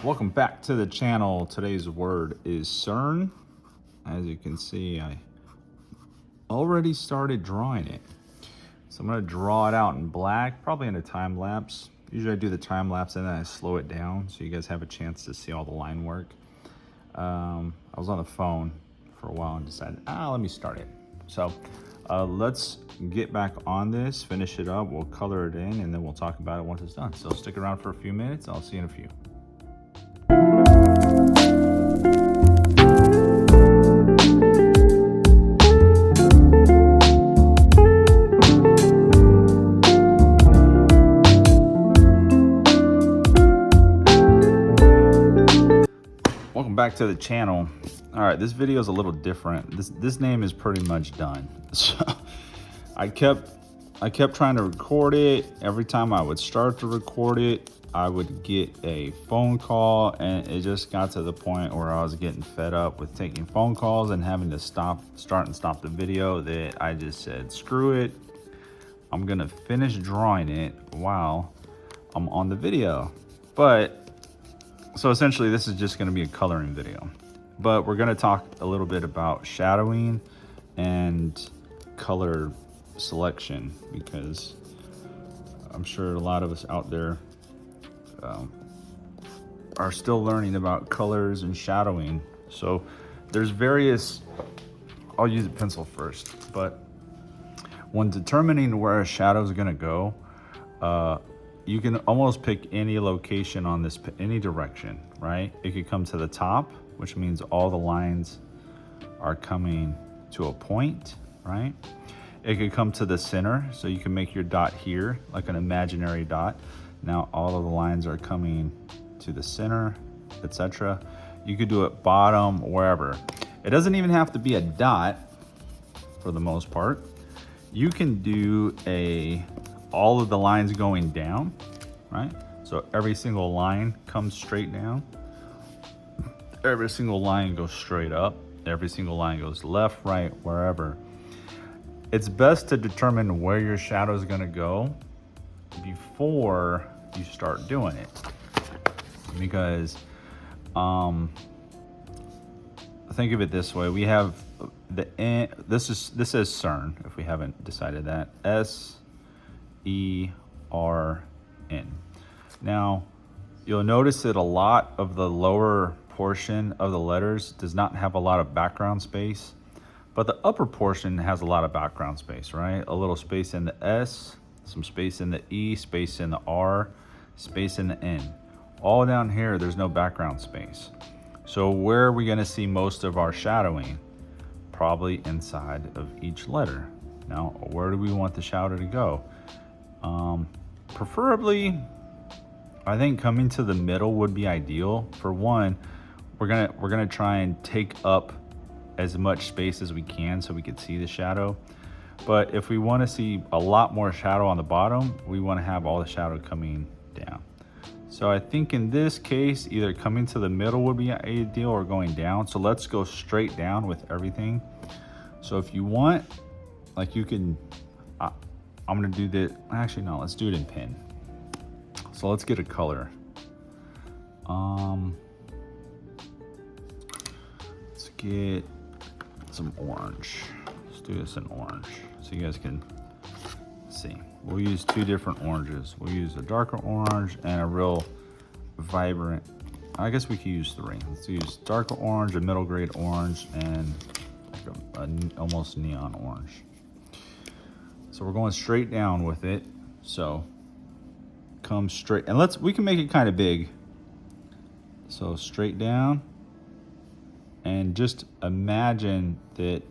Welcome back to the channel. Today's word is Sern. As you can see, I already started drawing it. So I'm gonna draw it out in black, probably in a time lapse. Usually I do the time lapse and then I slow it down so you guys have a chance to see all the line work. I was on the phone for a while and decided, let me start it. So let's get back on this, finish it up, we'll color it in, and then we'll talk about it once it's done. So stick around for a few minutes, I'll see you in a few. Welcome back to the channel. All right, this video is a little different. This name is pretty much done. So I kept trying to record it. Every time I would start to record it, I would get a phone call, and it just got to the point where I was getting fed up with taking phone calls and having to start and stop the video, that I just said, screw it. I'm gonna finish drawing it while I'm on the video. So essentially this is just gonna be a coloring video, but we're gonna talk a little bit about shadowing and color selection, because I'm sure a lot of us out there are still learning about colors and shadowing. So there's various, I'll use a pencil first, but when determining where a shadow is gonna go, you can almost pick any location on this, any direction, right? It could come to the top, which means all the lines are coming to a point, right? It could come to the center, so you can make your dot here, like an imaginary dot. Now all of the lines are coming to the center, etc. You could do it bottom, wherever. It doesn't even have to be a dot for the most part. You can do all of the lines going down, right? So every single line comes straight down. Every single line goes straight up. Every single line goes left, right, wherever. It's best to determine where your shadow is gonna go before you start doing it, because think of it this way. We have the N, this is Sern, if we haven't decided that, S-E-R-N. Now you'll notice that a lot of the lower portion of the letters does not have a lot of background space, but the upper portion has a lot of background space, right? A little space in the S, some space in the E, space in the R, space in the N. All down here, there's no background space. So where are we gonna see most of our shadowing? Probably inside of each letter. Now, where do we want the shadow to go? Preferably, I think coming to the middle would be ideal. For one, we're gonna try and take up as much space as we can so we can see the shadow. But if we want to see a lot more shadow on the bottom, we want to have all the shadow coming down. So I think in this case, either coming to the middle would be ideal or going down. So let's go straight down with everything. So if you want, like, you can, I'm gonna do this, actually no, let's do it in pen. So let's get a color. Let's get some orange. Let's do this in orange so you guys can see. We'll use two different oranges. We'll use a darker orange and a real vibrant, I guess we could use three. Let's use darker orange, a middle grade orange, and like almost neon orange. So we're going straight down with it. So come straight, and we can make it kind of big. So straight down, and just imagine that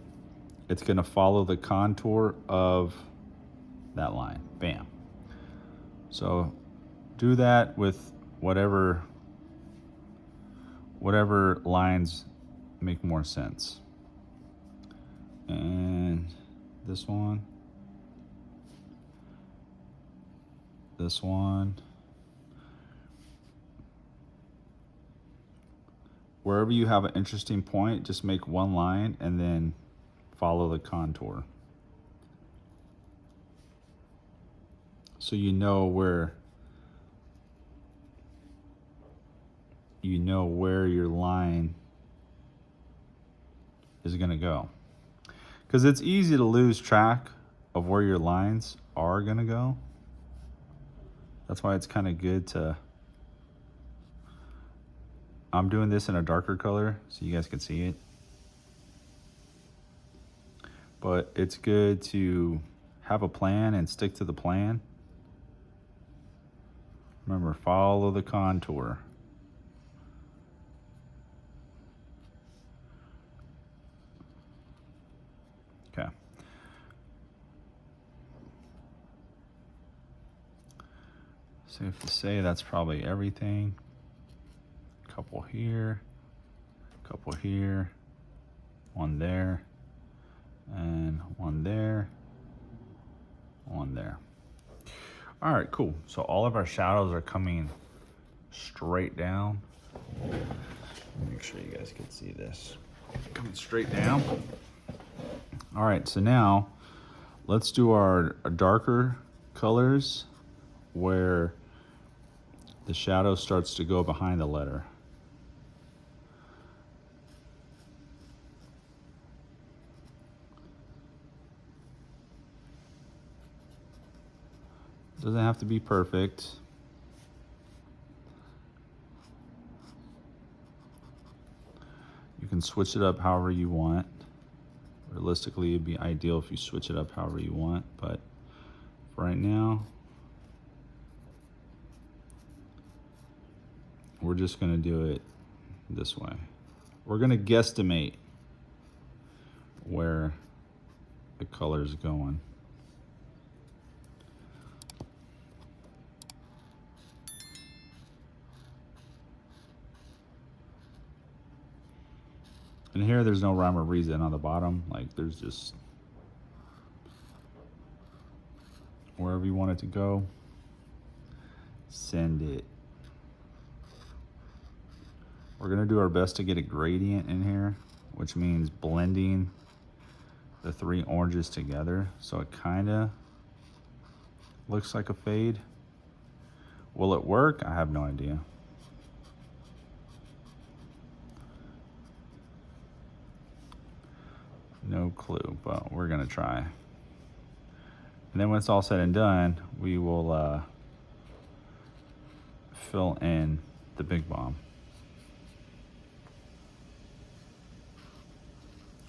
it's gonna follow the contour of that line. Bam. So do that with whatever lines make more sense. And this one, wherever you have an interesting point, just make one line and then follow the contour, so you know where you know where your line is gonna go. Because it's easy to lose track of where your lines are gonna go. That's why it's kind of good to, I'm doing this in a darker color so you guys can see it. But it's good to have a plan and stick to the plan. Remember, follow the contour. Okay. Safe to say that's probably everything. Couple here, couple here, one there, and one there, one there. All right, cool. So all of our shadows are coming straight down. Make sure you guys can see this. Coming straight down. All right, so now let's do our darker colors where the shadow starts to go behind the letter. Doesn't have to be perfect. You can switch it up however you want. Realistically, it'd be ideal if you switch it up however you want, but for right now, we're just gonna do it this way. We're gonna guesstimate where the color's going. And here, there's no rhyme or reason on the bottom. Like, there's just wherever you want it to go, send it. We're gonna do our best to get a gradient in here, which means blending the three oranges together. So it kinda looks like a fade. Will it work? I have no idea. No clue, but we're gonna try. And then when it's all said and done, we will fill in the big bomb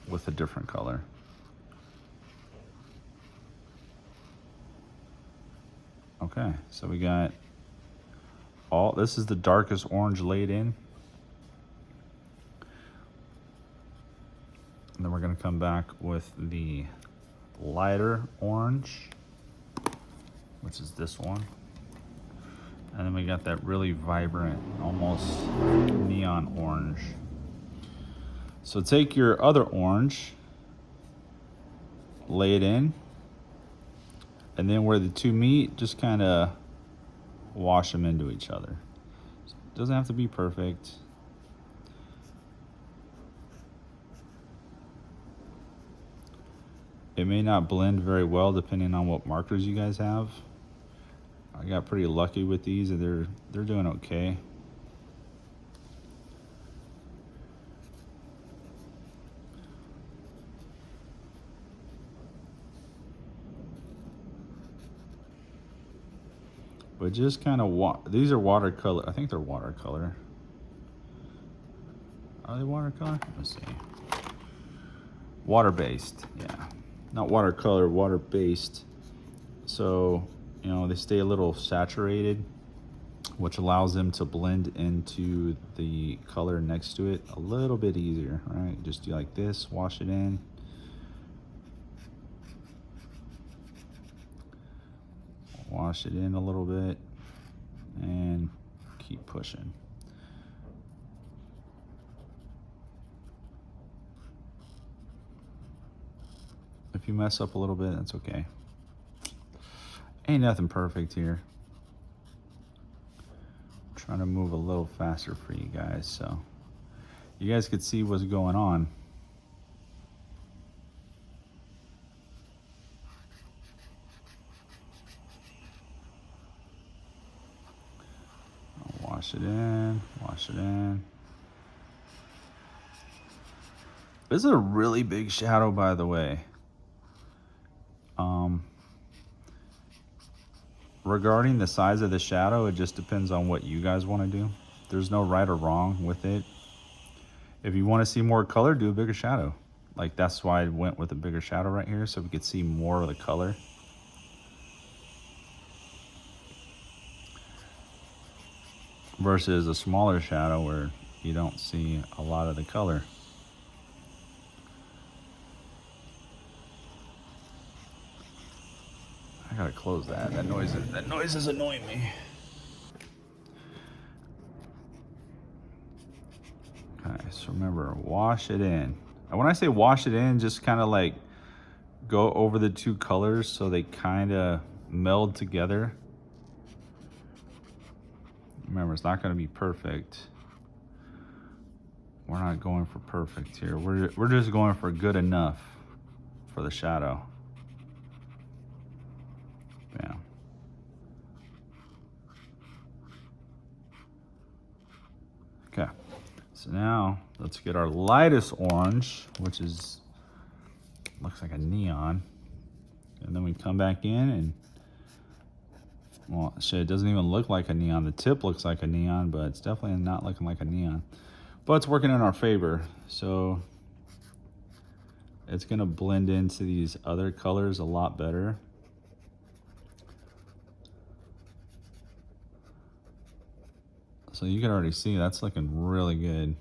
with a different color. Okay, so we got all, this is the darkest orange laid in. And then we're gonna come back with the lighter orange, which is this one. And then we got that really vibrant, almost neon orange. So take your other orange, lay it in, and then where the two meet, just kind of wash them into each other. It doesn't have to be perfect. It may not blend very well depending on what markers you guys have. I got pretty lucky with these, and they're doing okay. But just kind of these are watercolor. I think they're watercolor. Are they watercolor? Let's see. Water-based, yeah. Not watercolor, water-based. So, you know, they stay a little saturated, which allows them to blend into the color next to it a little bit easier, right? Just do like this, wash it in. Wash it in a little bit and keep pushing. If you mess up a little bit, that's okay. Ain't nothing perfect here. I'm trying to move a little faster for you guys so you guys could see what's going on. Wash it in, wash it in. This is a really big shadow, by the way. Regarding the size of the shadow, it just depends on what you guys want to do. There's no right or wrong with it. If you want to see more color, do a bigger shadow. Like, that's why I went with a bigger shadow right here, so we could see more of the color. Versus a smaller shadow where you don't see a lot of the color. I gotta close that. That noise is annoying me. Okay, so remember, wash it in. And when I say wash it in, just kind of like go over the two colors so they kind of meld together. Remember, it's not going to be perfect. We're not going for perfect here. We're just going for good enough for the shadow. Bam. Okay. So now let's get our lightest orange, which is looks like a neon. And then we come back in and, well, shit, it doesn't even look like a neon. The tip looks like a neon, but it's definitely not looking like a neon. But it's working in our favor, so it's gonna blend into these other colors a lot better. So you can already see that's looking really good.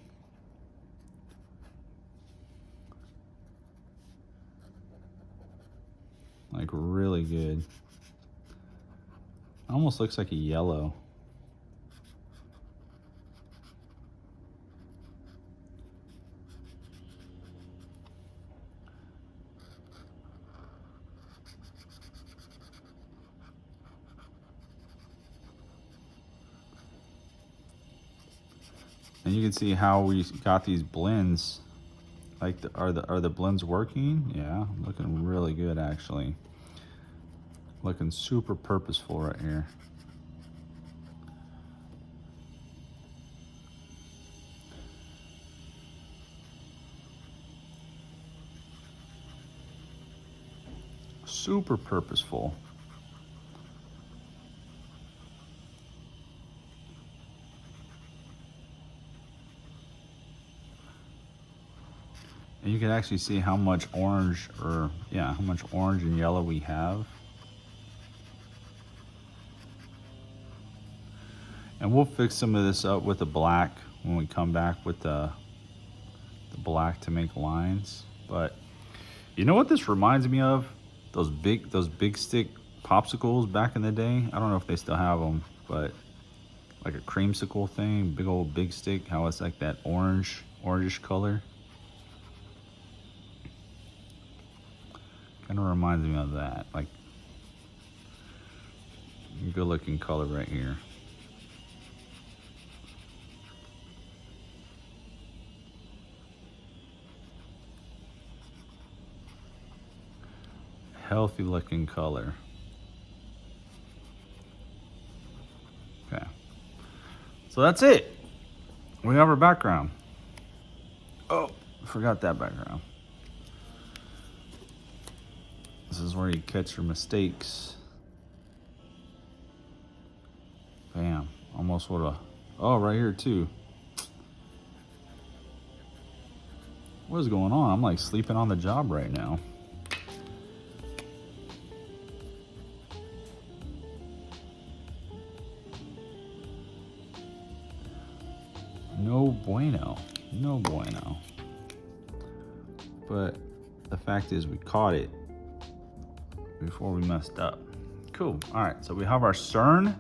Like, really good. Almost looks like a yellow. And you can see how we got these blends. Like, are the blends working? Yeah, looking really good actually. Looking super purposeful right here. Super purposeful. And you can actually see how much orange, or yeah, how much orange and yellow we have. And we'll fix some of this up with the black when we come back with the black to make lines. But you know what this reminds me of? Those big stick popsicles back in the day. I don't know if they still have them, but like a creamsicle thing, big old big stick. How it's like that orangish color. Kind of reminds me of that. Like, good looking color right here. Healthy looking color. Okay. So that's it. We have our background. Oh, forgot that background. This is where you catch your mistakes. Bam. Almost would have. Oh, right here too. What is going on? I'm like sleeping on the job right now. No bueno. No bueno. But the fact is we caught it before we messed up. Cool. All right, so we have our Sern.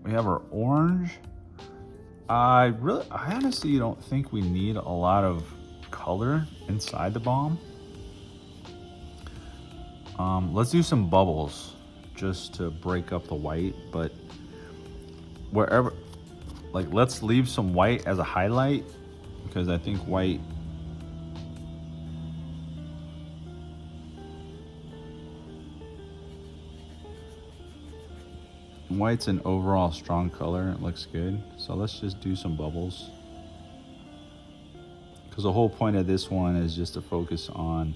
We have our orange. I honestly don't think we need a lot of color inside the bomb. Let's do some bubbles just to break up the white, but wherever, like, let's leave some white as a highlight, because I think white White's an overall strong color. It looks good. So let's just do some bubbles. Because the whole point of this one is just to focus on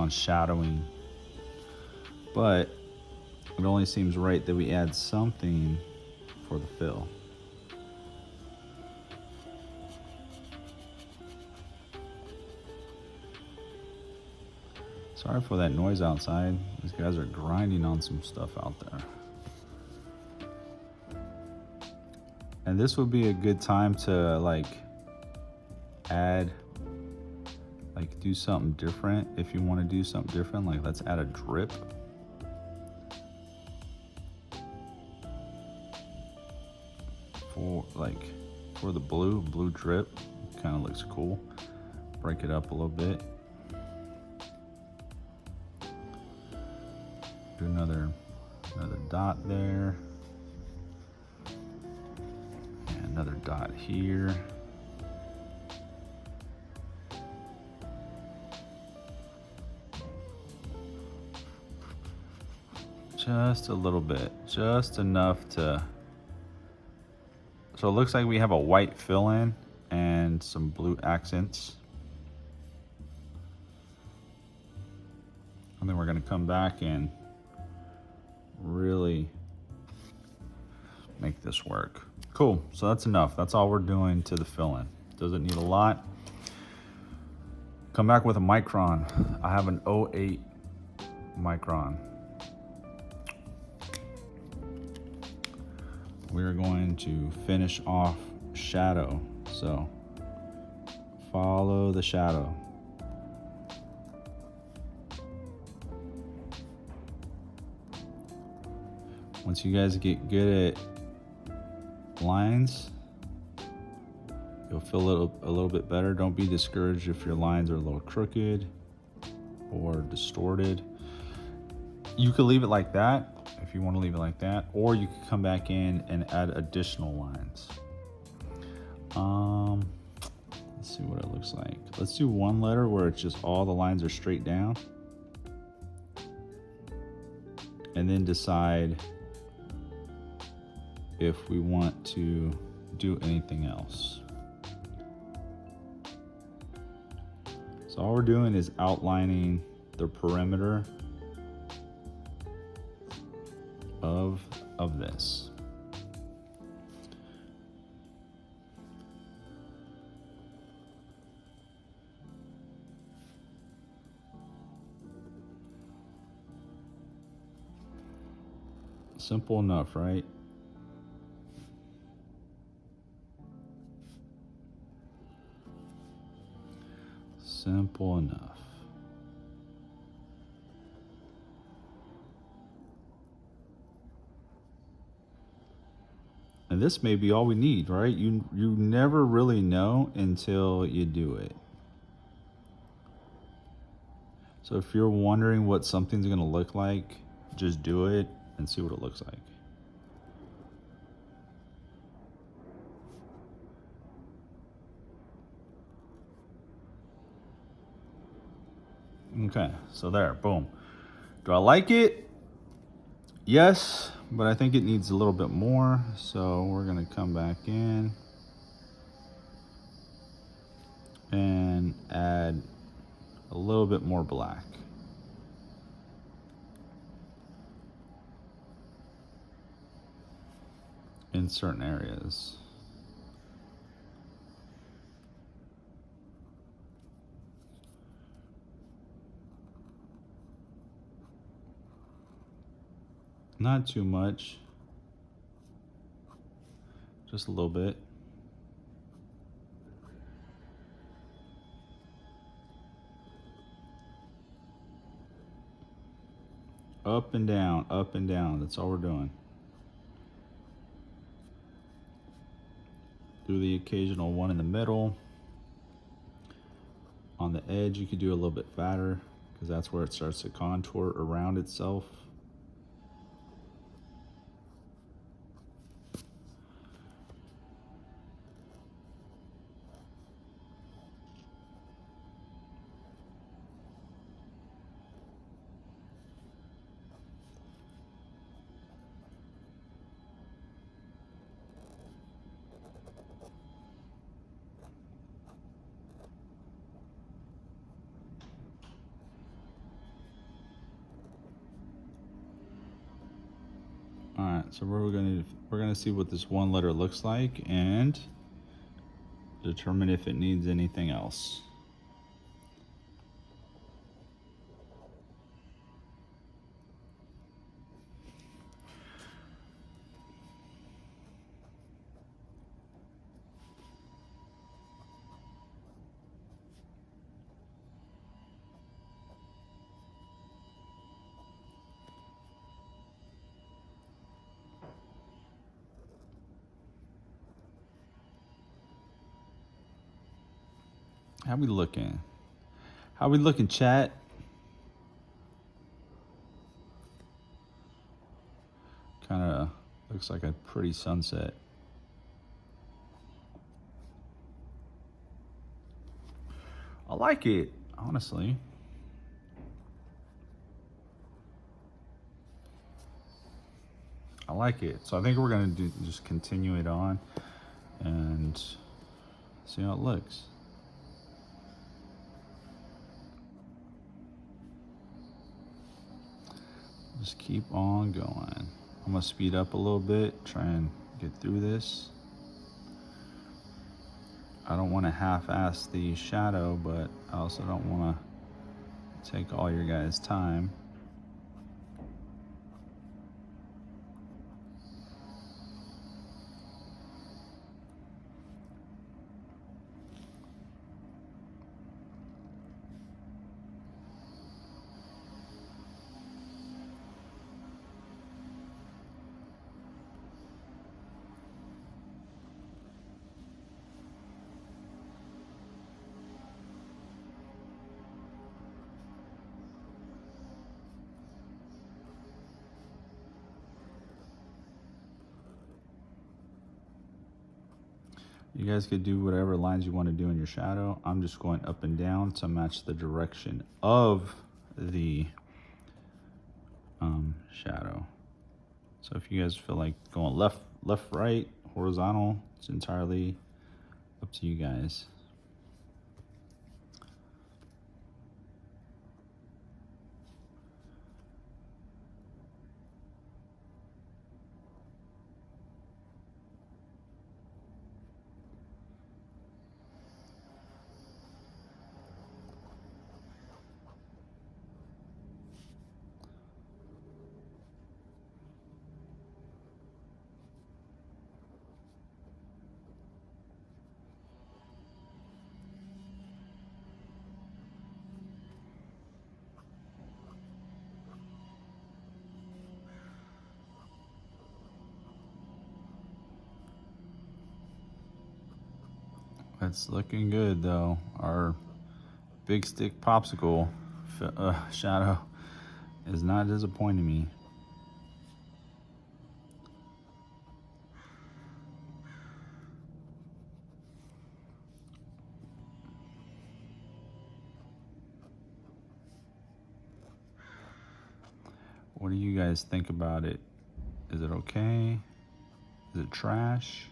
shadowing. But it only seems right that we add something for the fill. Sorry for that noise outside. These guys are grinding on some stuff out there. And this would be a good time to like add, like do something different. If you want to do something different, like let's add a drip. For the blue drip, kind of looks cool. Break it up a little bit. Do another dot there. And another dot here. Just a little bit, just enough to. So it looks like we have a white fill-in and some blue accents. And then we're gonna come back and really make this work. Cool, so that's enough. That's all we're doing to the fill-in. Doesn't need a lot. Come back with a micron. I have an 08 micron. We're going to finish off shadow. So follow the shadow. Once you guys get good at lines, you'll feel a little bit better. Don't be discouraged if your lines are a little crooked or distorted. You could leave it like that if you want to leave it like that, or you could come back in and add additional lines. Let's see what it looks like. Let's do one letter where it's just all the lines are straight down, and then decide if we want to do anything else. So all we're doing is outlining the perimeter of this. Simple enough, right? Simple enough. And this may be all we need, right? You never really know until you do it. So if you're wondering what something's gonna look like, just do it and see what it looks like. Okay, so there, boom. Do I like it? Yes, but I think it needs a little bit more. So we're gonna come back in and add a little bit more black. In certain areas. Not too much, just a little bit. Up and down, up and down. That's all we're doing. Do the occasional one in the middle. On the edge, you could do a little bit fatter because that's where it starts to contour around itself. that. So we're gonna see what this one letter looks like and determine if it needs anything else. How we looking? How we looking, chat? Kind of looks like a pretty sunset. I like it, honestly. I like it. So I think we're gonna just continue it on and see how it looks. Just keep on going. I'm gonna speed up a little bit, try and get through this. I don't want to half-ass the shadow, but I also don't want to take all your guys' time. You guys could do whatever lines you want to do in your shadow. I'm just going up and down to match the direction of the shadow. So if you guys feel like going left, right, horizontal, it's entirely up to you guys. It's looking good though. Our big stick popsicle shadow is not disappointing me. What do you guys think about it? Is it okay? Is it trash?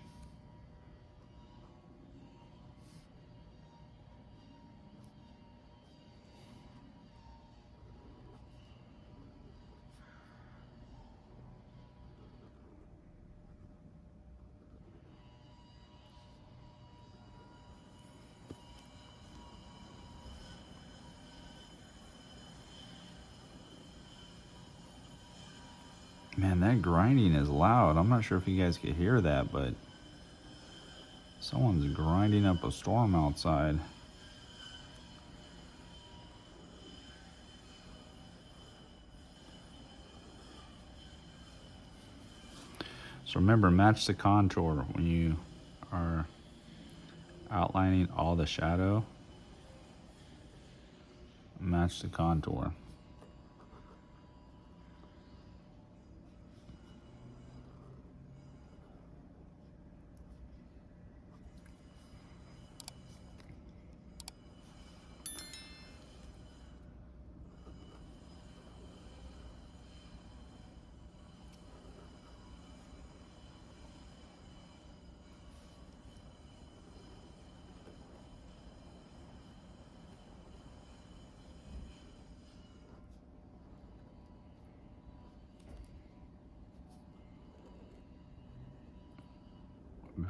Man, that grinding is loud. I'm not sure if you guys could hear that, but someone's grinding up a storm outside. So remember, match the contour when you are outlining all the shadow. Match the contour.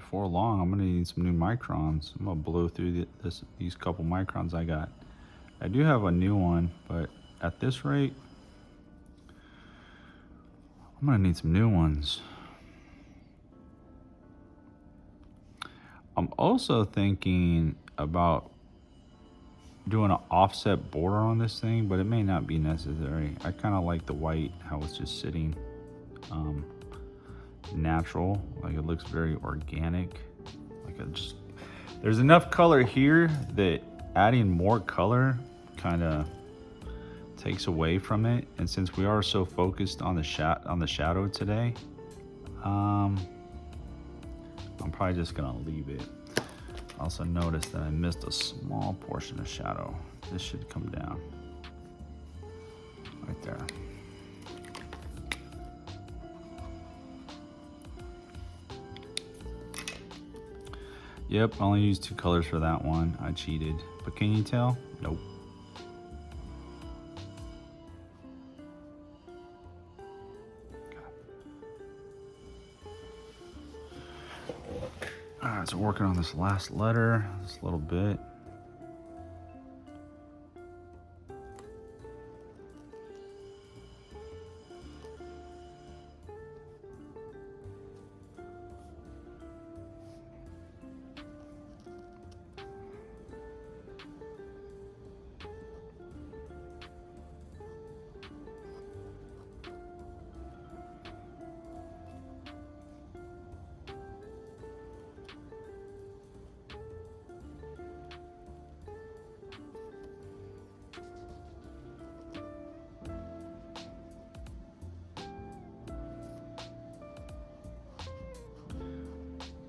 before long, I'm gonna need some new microns. I'm gonna blow through these couple microns I got. I do have a new one, but at this rate, I'm gonna need some new ones. I'm also thinking about doing an offset border on this thing, but it may not be necessary. I kind of like the white, how it's just sitting natural, like it looks very organic. Like it just, there's enough color here that adding more color kind of takes away from it. And since we are so focused on the shadow today, I'm probably just gonna leave it. Also noticed that I missed a small portion of shadow. This should come down right there. Yep, I only used 2 colors for that one. I cheated, but can you tell? Nope. All right, so working on this last letter, this little bit.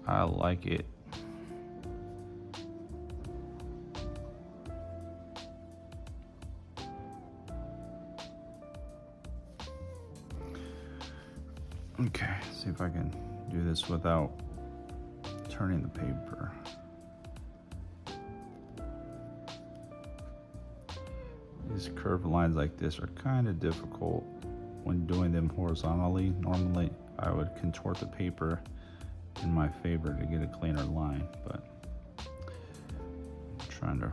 I like it. Okay, see if I can do this without turning the paper. These curved lines like this are kind of difficult when doing them horizontally. Normally, I would contort the paper in my favor to get a cleaner line, but I'm trying to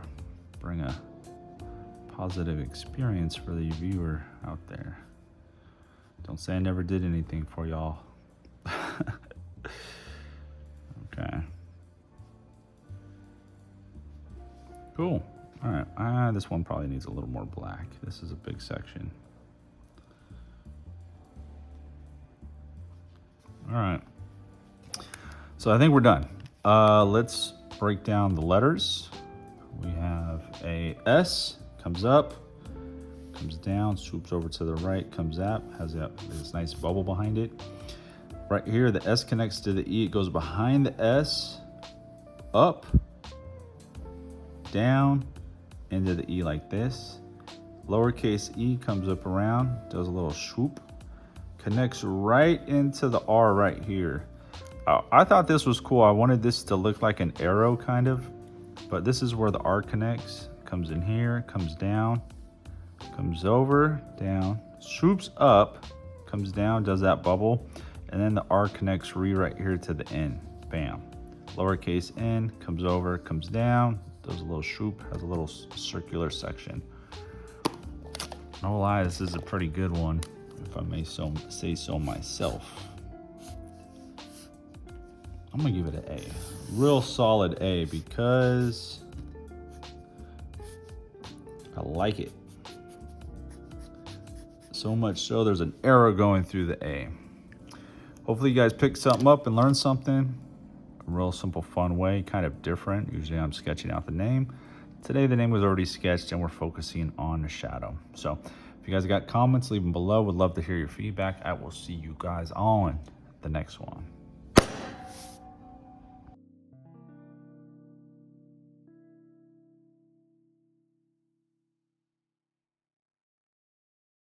bring a positive experience for the viewer out there. Don't say I never did anything for y'all. Okay. Cool. All right. This one probably needs a little more black. This is a big section. All right. So I think we're done. Let's break down the letters. We have a S, comes up, comes down, swoops over to the right, comes up, has this nice bubble behind it. Right here, the S connects to the E. It goes behind the S, up, down, into the E like this. Lowercase e comes up around, does a little swoop, connects right into the R right here. I thought this was cool. I wanted this to look like an arrow kind of, but this is where the R connects. Comes in here, comes down, comes over, down, swoops up, comes down, does that bubble, and then the R connects right here to the N. Bam. Lowercase n, comes over, comes down, does a little swoop, has a little circular section. No lie, this is a pretty good one, if I may say so myself. I'm gonna give it an A, real solid A, because I like it. So much so there's an arrow going through the A. Hopefully you guys picked something up and learned something. A real simple, fun way, kind of different. Usually I'm sketching out the name. Today the name was already sketched and we're focusing on the shadow. So if you guys got comments, leave them below. Would love to hear your feedback. I will see you guys on the next one.